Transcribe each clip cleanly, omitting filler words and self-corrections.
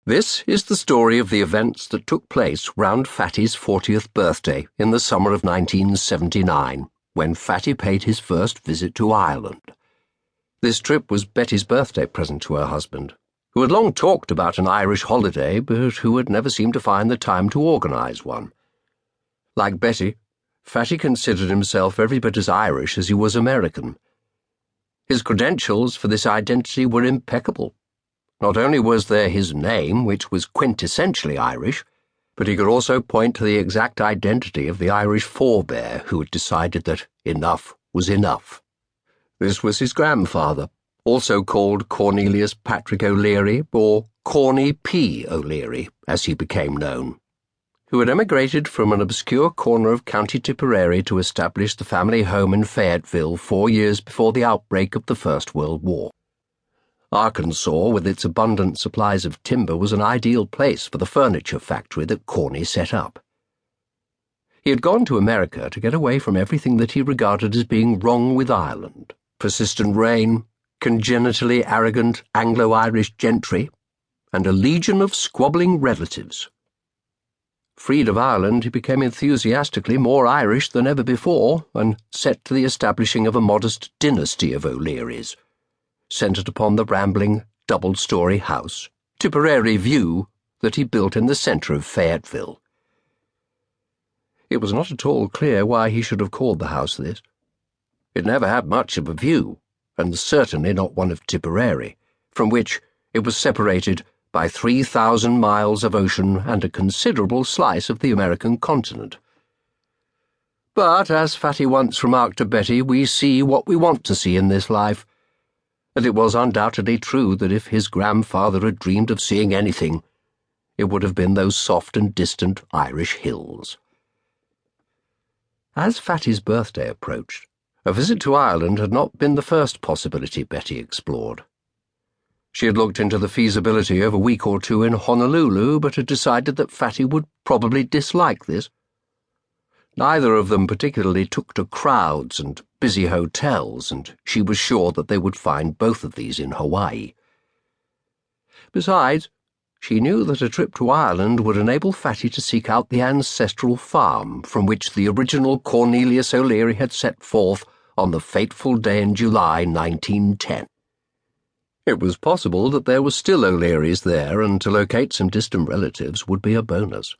This is the story of the events that took place round Fatty's 40th birthday in the summer of 1979, when Fatty paid his first visit to Ireland. This trip was Betty's birthday present to her husband, who had long talked about an Irish holiday, but who had never seemed to find the time to organise one. Like Betty, Fatty considered himself every bit as Irish as he was American. His credentials for this identity were impeccable. Not only was there his name, which was quintessentially Irish, but he could also point to the exact identity of the Irish forebear who had decided that enough was enough. This was his grandfather, also called Cornelius Patrick O'Leary, or Corny P. O'Leary, as he became known, who had emigrated from an obscure corner of County Tipperary to establish the family home in Fayetteville 4 years before the outbreak of the First World War. Arkansas, with its abundant supplies of timber, was an ideal place for the furniture factory that Corny set up. He had gone to America to get away from everything that he regarded as being wrong with Ireland: persistent rain, congenitally arrogant Anglo-Irish gentry, and a legion of squabbling relatives. Freed of Ireland, he became enthusiastically more Irish than ever before, and set to the establishing of a modest dynasty of O'Learys, centred upon the rambling, double-storey house, Tipperary View, that he built in the centre of Fayetteville. It was not at all clear why he should have called the house this. It never had much of a view, and certainly not one of Tipperary, from which it was separated by 3,000 miles of ocean and a considerable slice of the American continent. But, as Fatty once remarked to Betty, we see what we want to see in this life, and it was undoubtedly true that if his grandfather had dreamed of seeing anything, it would have been those soft and distant Irish hills. As Fatty's birthday approached, a visit to Ireland had not been the first possibility Betty explored. She had looked into the feasibility of a week or two in Honolulu, but had decided that Fatty would probably dislike this. Neither of them particularly took to crowds and busy hotels, and she was sure that they would find both of these in Hawaii. Besides, she knew that a trip to Ireland would enable Fatty to seek out the ancestral farm from which the original Cornelius O'Leary had set forth on the fateful day in July 1910. It was possible that there were still O'Learys there, and to locate some distant relatives would be a bonus.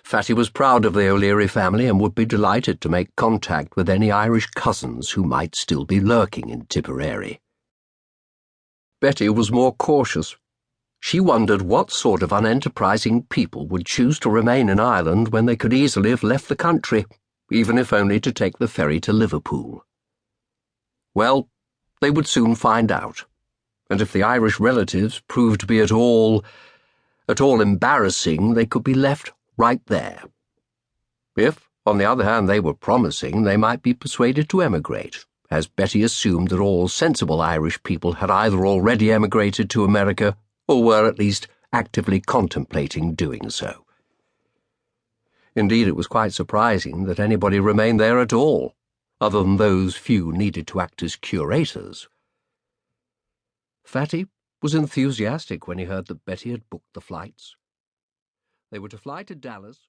Fatty was proud of the O'Leary family and would be delighted to make contact with any Irish cousins who might still be lurking in Tipperary. Betty was more cautious. She wondered what sort of unenterprising people would choose to remain in Ireland when they could easily have left the country, even if only to take the ferry to Liverpool. Well, they would soon find out, and if the Irish relatives proved to be at all embarrassing, they could be left right there. If, on the other hand, they were promising, they might be persuaded to emigrate, as Betty assumed that all sensible Irish people had either already emigrated to America or were at least actively contemplating doing so. Indeed, it was quite surprising that anybody remained there at all, other than those few needed to act as curators. Fatty was enthusiastic when he heard that Betty had booked the flights. They were to fly to Dallas,